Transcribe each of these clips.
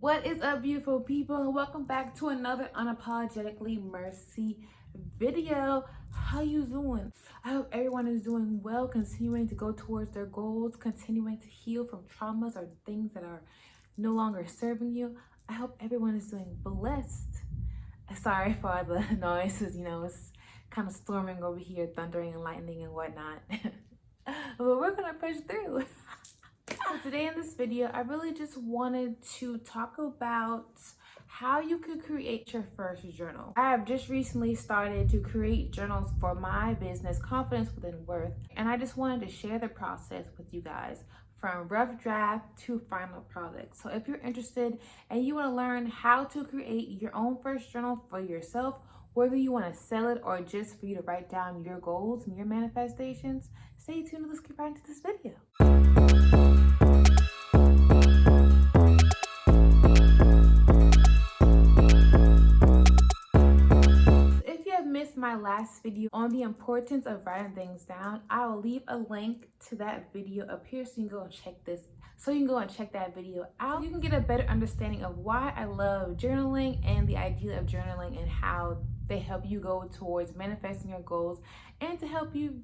What is up, beautiful people, and welcome back to another Unapologetically Mercy video. How you doing? I hope everyone is doing well, continuing to go towards their goals, continuing to heal from traumas or things that are no longer serving you. I hope everyone is doing blessed. Sorry for all the noises, it's kind of storming over here, thundering and lightning and whatnot. But we're gonna push through. So today in this video, I really just wanted to talk about how you could create your first journal. I have just recently started to create journals for my business, Confidence Within Worth, and I just wanted to share the process with you guys from rough draft to final product. So if you're interested and you want to learn how to create your own first journal for yourself, whether you want to sell it or just for you to write down your goals and your manifestations, stay tuned and let's get right into this video. Missed my last video on the importance of writing things down, I will leave a link to that video up here so you can go and check that video out. You can get a better understanding of why I love journaling and the idea of journaling and how they help you go towards manifesting your goals and to help you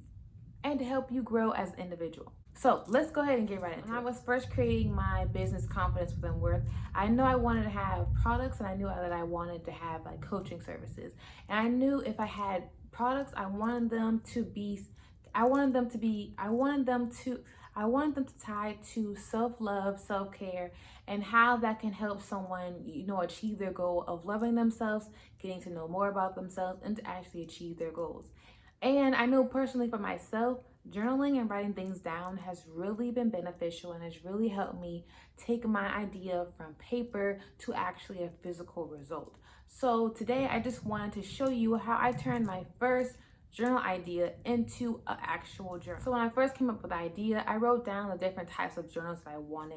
grow as an individual. So let's go ahead and get right into it. When I was first creating my business, Confidence Within Worth, I know I wanted to have products and I knew that I wanted to have like coaching services. And I knew if I had products, I wanted them to tie to self-love, self-care, and how that can help someone, achieve their goal of loving themselves, getting to know more about themselves, and to actually achieve their goals. And I know personally for myself, journaling and writing things down has really been beneficial and has really helped me take my idea from paper to actually a physical result. So today I just wanted to show you how I turned my first journal idea into an actual journal. So when I first came up with the idea, I wrote down the different types of journals that I want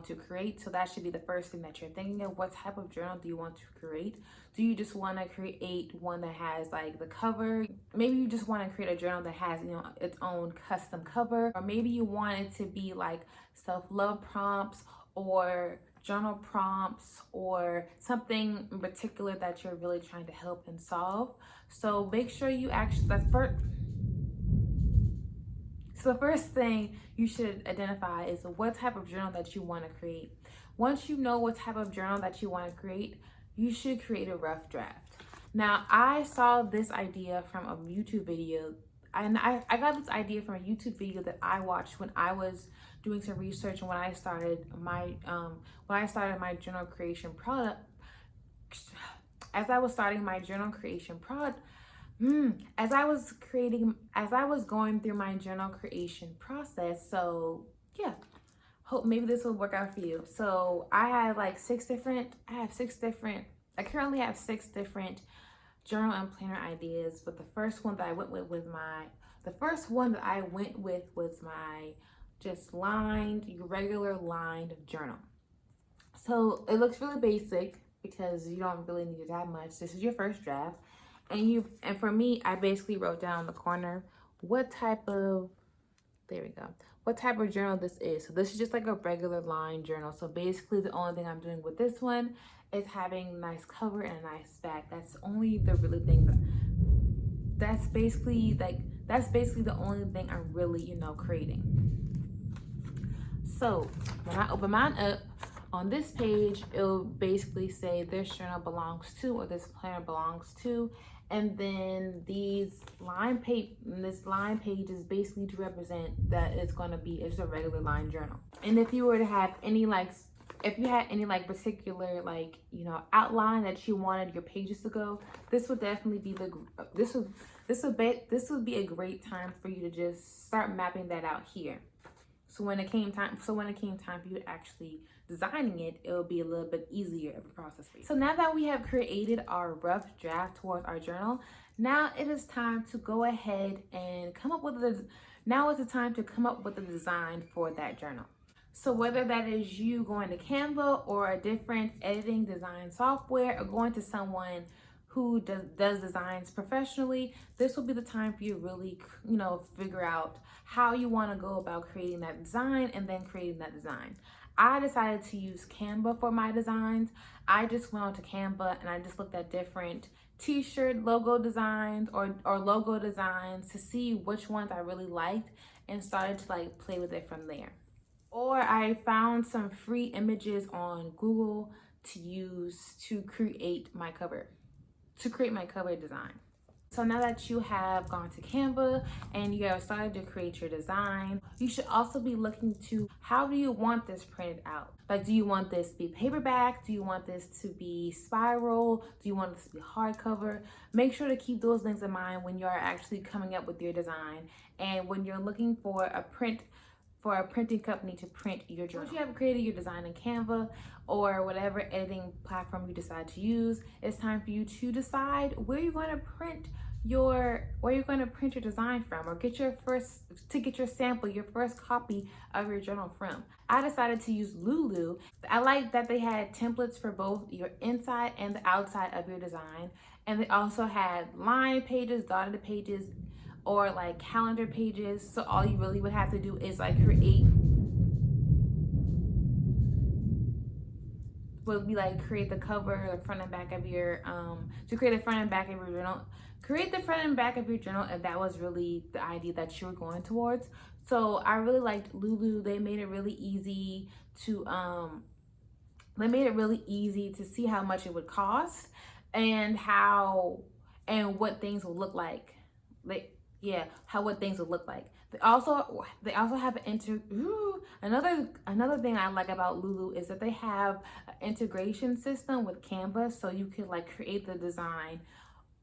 to create. So that should be the first thing that you're thinking of. What type of journal do you want to create? Do you just want to create one that has like the cover? Maybe you just want to create a journal that has, its own custom cover, or maybe you want it to be like self-love prompts or journal prompts or something in particular that you're really trying to help and solve. So make sure you So the first thing you should identify is what type of journal that you want to create. Once you know what type of journal that you want to create, you should create a rough draft. Now, I saw this idea from a YouTube video, and I got this idea from a YouTube video that I watched when I was doing some research and when I started my journal creation product. As I was starting my journal creation product, as I was going through my journal creation process, so yeah, hope maybe this will work out for you. So I currently have 6 different journal and planner ideas, but the first one that I went with was my just regular lined journal. So it looks really basic because you don't really need it that much. This is your first draft. And for me, I basically wrote down in the corner what type of journal this is. So this is just like a regular line journal. So basically the only thing I'm doing with this one is having a nice cover and a nice back. That's only the really thing that's basically the only thing I'm really, creating. So when I open mine up, on this page, it'll basically say this journal belongs to, or this planner belongs to. And then this line page is basically to represent that it's a regular line journal. And if you were to have any particular outline that you wanted your pages to go, this would definitely be this would be a great time for you to just start mapping that out here. So when it came time for you to actually designing it, it'll be a little bit easier of a process for you. So now that we have created our rough draft towards our journal, now it is time to go ahead and come up with the design for that journal. So whether that is you going to Canva or a different editing design software, or going to someone who does designs professionally, this will be the time for you to really, figure out how you want to go about creating that design and then creating that design. I decided to use Canva for my designs. I just went onto Canva and I just looked at different t-shirt logo designs or logo designs to see which ones I really liked and started to like play with it from there. Or I found some free images on Google to use to create my cover design. So now that you have gone to Canva and you have started to create your design, you should also be looking to how do you want this printed out? Like, do you want this to be paperback? Do you want this to be spiral? Do you want this to be hardcover? Make sure to keep those things in mind when you're actually coming up with your design and when you're looking for a printing company to print your journal. Once you have created your design in Canva or whatever editing platform you decide to use, it's time for you to decide where you're going to print your design from, or get your first sample, your first copy of your journal from. I decided to use Lulu. I like that they had templates for both your inside and the outside of your design, and they also had line pages, dotted pages, or like calendar pages. So all you really would have to do is like create the cover, the front and back of your to create the front and back of your journal. Create the front and back of your journal if that was really the idea that you were going towards. So I really liked Lulu. They made it really easy to see how much it would cost and what things would look like. What things would look like. They also have another thing I like about Lulu is that they have an integration system with Canva, so you can like create the design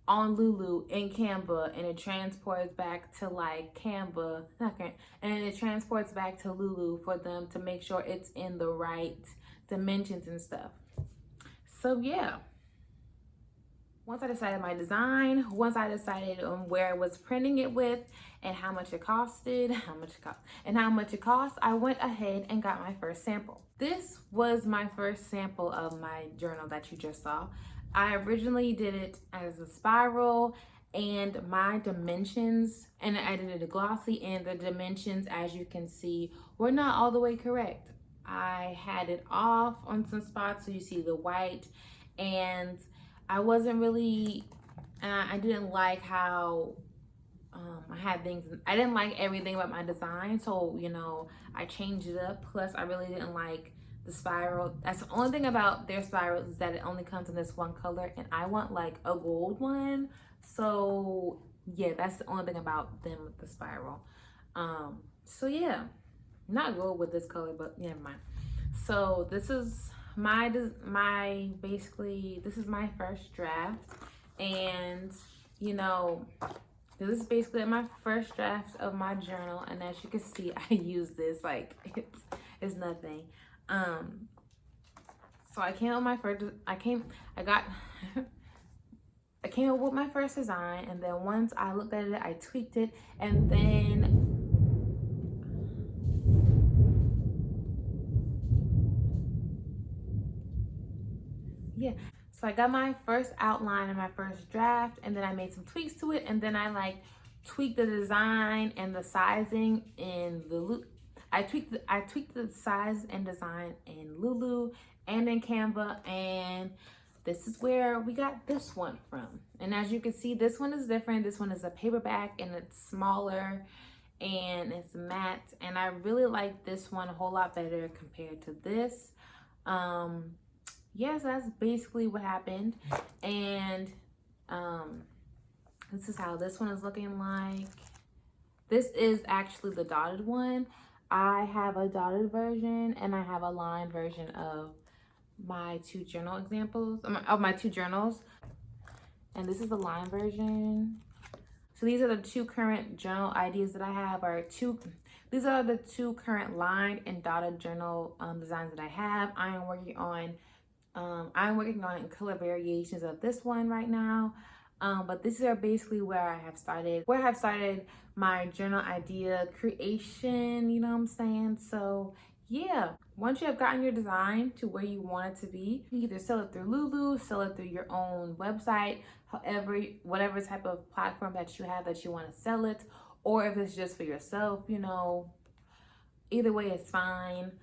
on Lulu in Canva and it transports back to like Canva, and it transports back to Lulu for them to make sure it's in the right dimensions and stuff. So yeah. Once I decided my design, once I decided on where I was printing it with and how much it cost, I went ahead and got my first sample. This was my first sample of my journal that you just saw. I originally did it as a spiral, and my dimensions, and I did it a glossy, and the dimensions, as you can see, were not all the way correct. I had it off on some spots, so you see the white, and I wasn't really, I didn't like how I had things. I didn't like everything about my design, so I changed it up. Plus, I really didn't like the spiral. That's the only thing about their spirals, is that it only comes in this one color, and I want like a gold one. So yeah, that's the only thing about them with the spiral. So yeah, not gold with this color, but yeah, never mind. So this is this is my first draft, and this is basically my first draft of my journal, and as you can see, I use this like it's nothing. So I came up with my first design, and then once I looked at it, I tweaked it, and then so I got my first outline and my first draft, and then I made some tweaks to it, and then I like tweaked the design and the sizing in the I tweaked the size and design in Lulu and in Canva, and this is where we got this one from. And as you can see, this one is different. This one is a paperback, and it's smaller and it's matte, and I really like this one a whole lot better compared to this. So that's basically what happened, and this is how this one is looking like. This is actually the dotted one. I have a dotted version and I have a lined version of my two journal examples, of my two journals, and this is the lined version. So these are the two current journal ideas that I have, these are the two current lined and dotted journal designs that I have. I'm working on color variations of this one right now. But these are basically where I have started my journal idea creation, you know what I'm saying? So yeah, once you have gotten your design to where you want it to be, you either sell it through Lulu, sell it through your own website, whatever type of platform that you have that you want to sell it, or if it's just for yourself, either way is fine.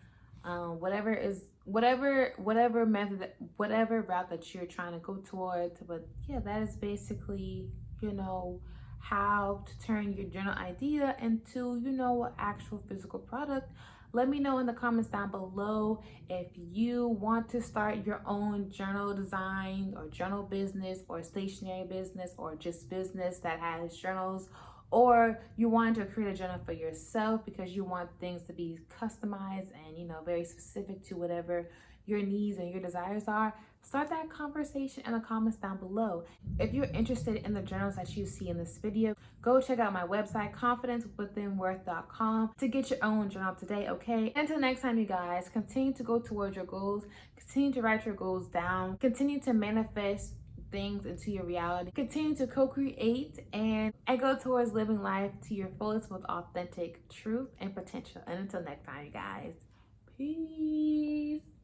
whatever method, whatever route that you're trying to go towards. But yeah, that is basically, you know, how to turn your journal idea into, you know, an actual physical product. Let me know in the comments down below if you want to start your own journal design or journal business or stationery business or just business that has journals, or you want to create a journal for yourself because you want things to be customized and, you know, very specific to whatever your needs and your desires are. Start that conversation in the comments down below. If you're interested in the journals that you see in this video, go check out my website, confidencewithinworth.com, to get your own journal today, okay? Until next time, you guys, continue to go towards your goals, continue to write your goals down, continue to manifest things into your reality, continue to co-create and go towards living life to your fullest with authentic truth and potential. And until next time, you guys, peace.